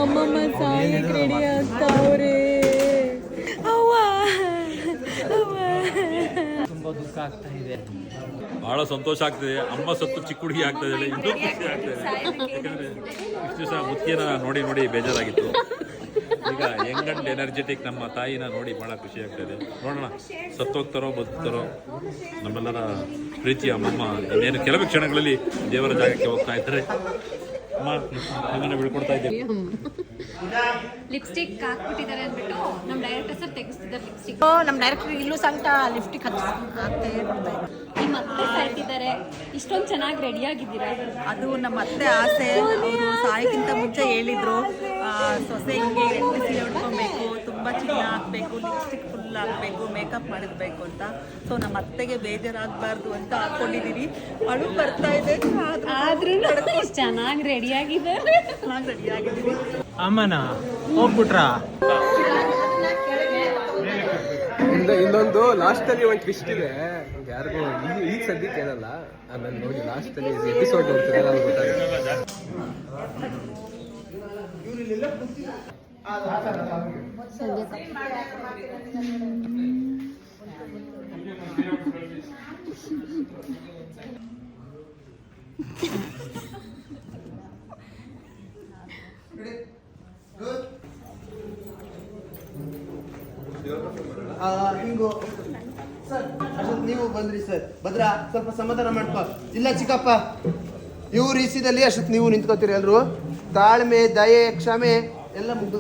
ಅಮ್ಮಮ್ಮ ಸಾಯಕ್ಕೆ ರೆಡಿ ಆಗ್ತಾವ್ರೆ. ತುಂಬಾ ದುಃಖ ಆಗ್ತಾ ಇದೆ. ಬಹಳ ಸಂತೋಷ ಆಗ್ತಿದೆ. ಅಮ್ಮ ಸತ್ತು ಚಿಕ್ಕ ಹುಡುಗಿ ಆಗ್ತಾ ಇದೆ, ಇನ್ನೂ ಖುಷಿ ಆಗ್ತಾ ಇದೆ. ಯಾಕಂದ್ರೆ ಇಷ್ಟು ದಿವಸ ಮುತ್ತಿನ ನೋಡಿ ನೋಡಿ ಬೇಜಾರಾಗಿತ್ತು. ಈಗ ಯಂಗ್ ಅಂಡ್ ಎನರ್ಜೆಟಿಕ್ ನಮ್ಮ ತಾಯಿನ ನೋಡಿ ಬಹಳ ಖುಷಿ ಆಗ್ತಾ ಇದೆ. ನೋಡೋಣ ಸತ್ತೋಗ್ತಾರೋ ಬದುಕ್ತಾರೋ. ನಮ್ಮೆಲ್ಲರ ಪ್ರೀತಿಯ ಅಮ್ಮಮ್ಮ ಇನ್ನೇನು ಕೆಲವೇ ಕ್ಷಣಗಳಲ್ಲಿ ದೇವರ ಜಾಗಕ್ಕೆ ಹೋಗ್ತಾ ಇದ್ದಾರೆ. ಅಮ್ಮ ನಿಮ್ಮನ್ನ ಬಿಳ್ಕೊಡ್ತಾ ಇದ್ದೀವಿ. ಲಿಪ್ಸ್ಟಿಕ್ ಹಾಕ್ಬಿಟ್ಟಿದ್ದಾರೆ ಅಂದ್ಬಿಟ್ಟು ನಮ್ಮ ಡೈರೆಕ್ಟರ್ ಸರ್ ತೆಗಿಸ್ತಿದ್ದಾರೆ ಲಿಪ್ಸ್ಟಿಕ್. ನಮ್ಮ ಡೈರೆಕ್ಟರ್ ಇಲ್ಲೂ ಸಂಕಟ ಲಿಫ್ಟಿಗೆ ಹಾಕ್ತೇ ನಿಮ್ಮ ಅತ್ತೆ ಸಾಯ್ತಿದ್ದಾರೆ, ಇಷ್ಟೊಂದು ಚೆನ್ನಾಗಿ ರೆಡಿ ಆಗಿದ್ದೀರಾ. ಅದು ನಮ್ಮ ಅತ್ತೆ ಆಸೆ. ಅವರು ಸಾಯಕ್ಕಿಂತ ಮುಂಚೆ ಹೇಳಿದ್ರು ಸೊಸೆ ಹಿಂಗೆ ರೆಡ್ಡಿ ಸೀರೆ ಉಟ್ಕೊಬೇಕು, ತುಂಬ ಚಿನ್ನ ಹಾಕಬೇಕು, ಲಿಪ್ಸ್ಟಿಕ್ ಫುಲ್ ಹಾಕಬೇಕು, ಮೇಕಪ್ ಮಾಡಿರ್ಬೇಕು ಅಂತ. ಸೊ ನಮ್ಮ ಅತ್ತೆಗೆ ಬೇಜಾರಾಗಬಾರ್ದು ಅಂತ ಹಾಕ್ಕೊಂಡಿದ್ದೀವಿ. ಅಳು ಬರ್ತಾ ಇದೆ ಆದ್ರೂ ಚೆನ್ನಾಗಿ ರೆಡಿ ಆಗಿದ್ದಾರೆ. ಚೆನ್ನಾಗಿ ರೆಡಿ ಆಗಿದ್ದೀವಿ. ಅಮ್ಮನ ಹೋಗ್ಬಿಟ್ರಾ? ಇನ್ನೊಂದು ಲಾಸ್ಟ್ ಅಲ್ಲಿ ಒಂದು ಟ್ವಿಸ್ಟ್ ಇದೆ. ಯಾರಿಗೂ ಈಗ ಸದ್ಯಕ್ಕೆ ಏನಲ್ಲ, ಆಮೇಲೆ ನೋಡಿ ಲಾಸ್ಟ್ ಅಲ್ಲಿ ಎಪಿಸೋಡ್ ನೋಡ್ತಿದ್ದಾರೆ ಅದು ಗೊತ್ತಾಗುತ್ತೆ. ಹಿಂಗು ಸರ್ ಅಶೋಕ್ ನೀವು ಬಂದ್ರಿ ಸರ್. ಭದ್ರಾ ಸ್ವಲ್ಪ ಸಮಾಧಾನ ಮಾಡ್ಕೊ. ಇಲ್ಲ ಚಿಕ್ಕಪ್ಪ, ಇವ್ರ ರೀಸಿದಲ್ಲಿ ಅಶೋಕ್ ನೀವು ನಿಂತ್ಕೋತೀರಿ ಎಲ್ರು. ತಾಳ್ಮೆ, ದಯೆ, ಕ್ಷಮೆ ಎಲ್ಲ ಮುಗ್ದು